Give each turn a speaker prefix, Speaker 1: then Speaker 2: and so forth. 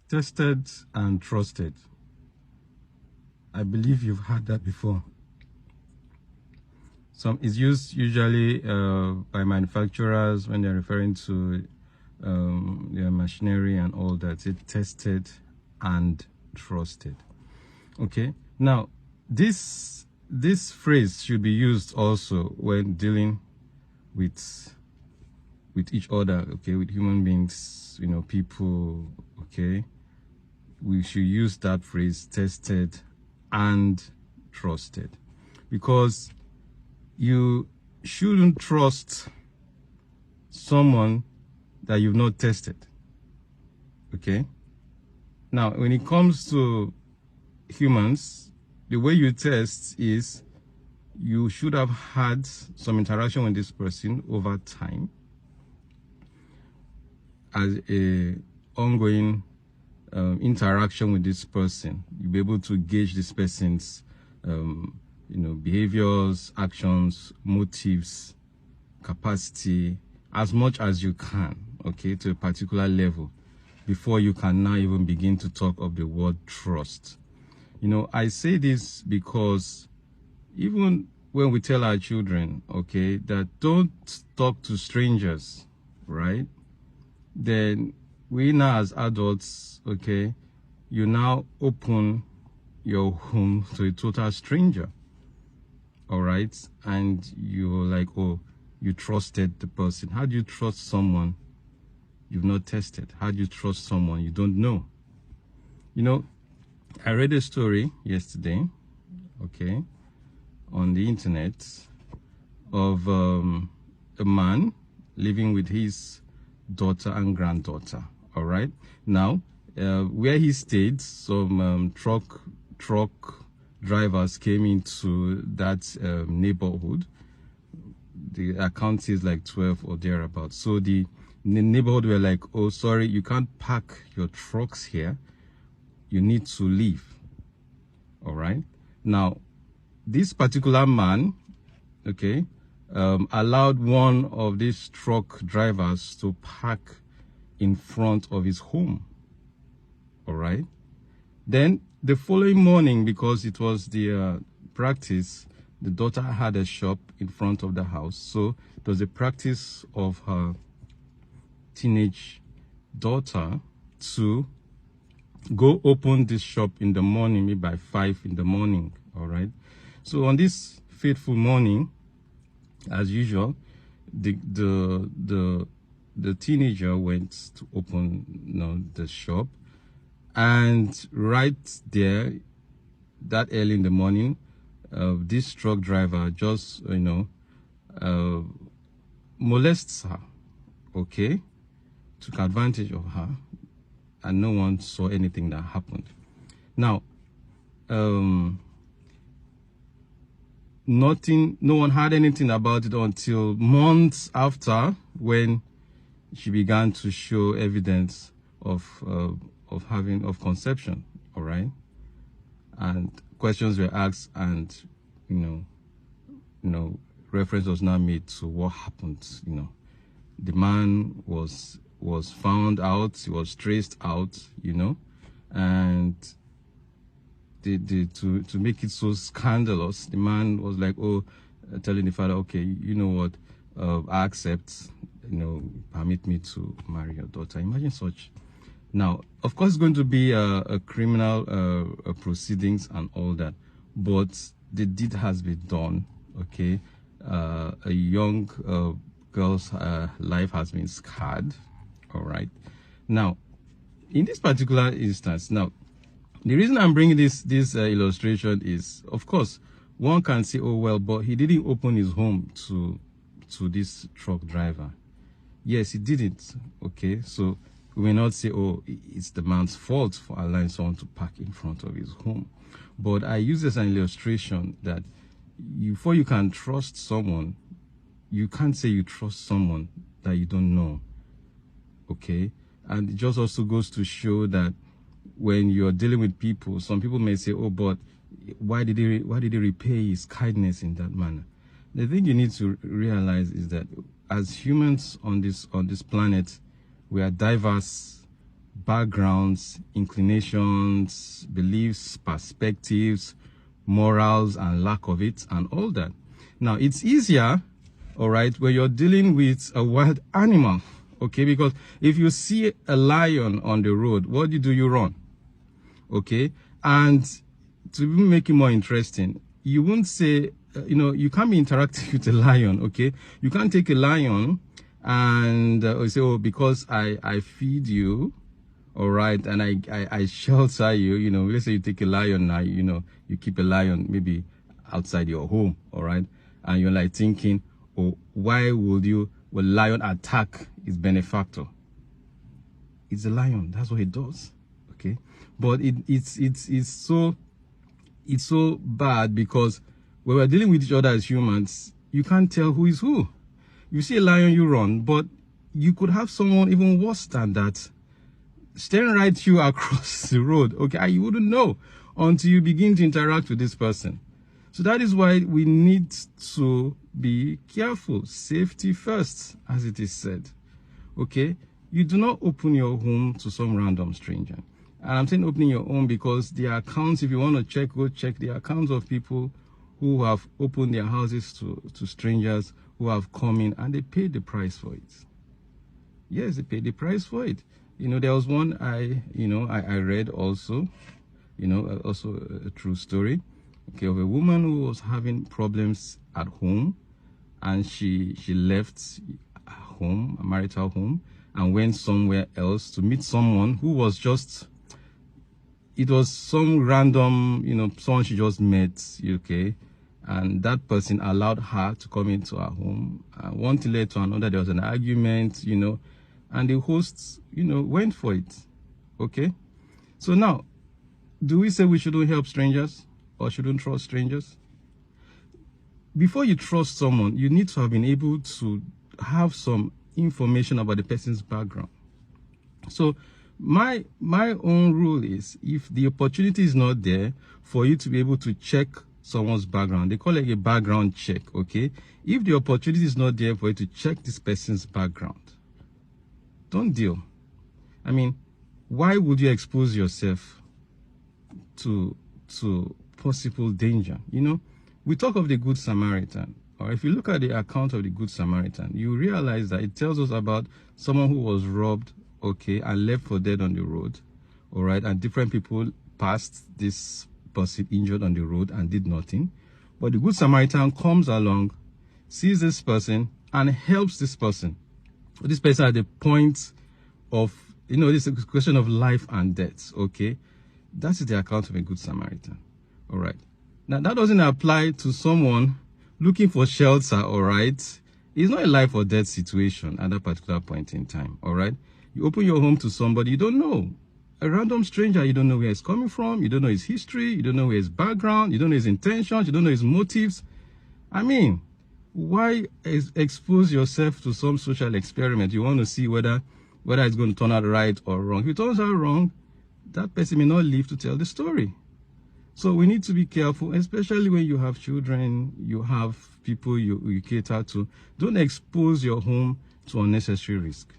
Speaker 1: Tested and trusted. I believe you've heard that before. It's used usually by manufacturers when they're referring to their machinery and all that. It's tested and trusted. Okay. Now, this phrase should be used also when dealing with each other. Okay, with human beings, people. Okay, we should use that phrase, tested and trusted, because you shouldn't trust someone that you've not tested. Okay. Now, when it comes to humans, the way you test is you should have had some interaction with this person over time as a ongoing interaction with this person. You'll be able to gauge this person's behaviors, actions, motives, capacity, as much as you can, okay, to a particular level, before you can now even begin to talk of the word trust. I say this because even when we tell our children, okay, that don't talk to strangers, right? Then we now as adults, okay, you now open your home to a total stranger, all right? And you're like, oh, you trusted the person. How do you trust someone you've not tested? How do you trust someone you don't know? I read a story yesterday, okay, on the internet of a man living with his daughter and granddaughter. All right. Now, where he stayed, some truck drivers came into that neighborhood. The account is like 12 or thereabouts. So the neighborhood were like, oh, sorry, you can't park your trucks here. You need to leave. All right. Now, this particular man, okay, allowed one of these truck drivers to park in front of his home. All right. Then the following morning, because it was the practice, the daughter had a shop in front of the house. So it was a practice of her teenage daughter to go open this shop in the morning, maybe by 5 in the morning. All right. So on this fateful morning, as usual, the teenager went to open the shop, and right there, that early in the morning, this truck driver just molests her, okay, took advantage of her, and no one saw anything that happened. Now, no one had anything about it until months after, when she began to show evidence of conception. All right, and questions were asked, and reference was now made to what happened. The man was found out, he was traced out, and to make it so scandalous, the man was like, oh, telling the father, okay, you know what, I accept, permit me to marry your daughter. Imagine such. Now, of course, it's going to be a criminal proceedings and all that, but the deed has been done, okay? A young girl's life has been scarred, all right? Now, in this particular instance, now, the reason I'm bringing this illustration is, of course, one can say, oh, well, but he didn't open his home to this truck driver. Yes, he didn't, okay? So we may not say, oh, it's the man's fault for allowing someone to park in front of his home. But I use this as an illustration that before you can trust someone, you can't say you trust someone that you don't know, okay? And it just also goes to show that when you're dealing with people, some people may say, oh, but why did he repay his kindness in that manner? The thing you need to realize is that as humans on this planet, we are diverse backgrounds, inclinations, beliefs, perspectives, morals, and lack of it, and all that. Now, it's easier, all right, when you're dealing with a wild animal, okay? Because if you see a lion on the road, what do? You run, okay? And to make it more interesting, you won't say, you can't be interacting with a lion, okay? You can't take a lion and say, oh, because I feed you, all right, and I shelter you, let's say you take a lion now, you keep a lion maybe outside your home, all right, and you're like thinking, oh, why would lion attack its benefactor? It's a lion, that's what it does, okay? But it's so bad because when we're dealing with each other as humans, you can't tell who is who. You see a lion, you run, but you could have someone even worse than that staring right at you across the road, okay? And you wouldn't know until you begin to interact with this person. So that is why we need to be careful. Safety first, as it is said, okay? You do not open your home to some random stranger. And I'm saying opening your home because the accounts, if you want to check, go check the accounts of people who have opened their houses to strangers who have come in and they paid the price for it. Yes, they paid the price for it. There was one I read also, also a true story, okay, of a woman who was having problems at home, and she left home, a marital home, and went somewhere else to meet someone who was it was some random, someone she just met, okay, and that person allowed her to come into her home. One thing led to another, there was an argument, and the hosts, went for it, okay? So now, do we say we shouldn't help strangers or shouldn't trust strangers? Before you trust someone, you need to have been able to have some information about the person's background. So my own rule is, if the opportunity is not there for you to be able to check someone's background, they call it a background check, okay? If the opportunity is not there for you to check this person's background, don't deal. I mean, why would you expose yourself to possible danger? We talk of the Good Samaritan, or if you look at the account of the Good Samaritan, you realize that it tells us about someone who was robbed, okay, and left for dead on the road, all right, and different people passed this person injured on the road and did nothing. But the Good Samaritan comes along, sees this person, and helps this person. This person at the point of, this is a question of life and death, okay? That is the account of a Good Samaritan, all right? Now, that doesn't apply to someone looking for shelter, all right? It's not a life or death situation at that particular point in time, all right? You open your home to somebody you don't know. A random stranger, you don't know where he's coming from, you don't know his history, you don't know his background, you don't know his intentions, you don't know his motives. I mean, why expose yourself to some social experiment? You want to see whether it's going to turn out right or wrong. If it turns out wrong, that person may not live to tell the story. So we need to be careful, especially when you have children, you have people you cater to. Don't expose your home to unnecessary risk.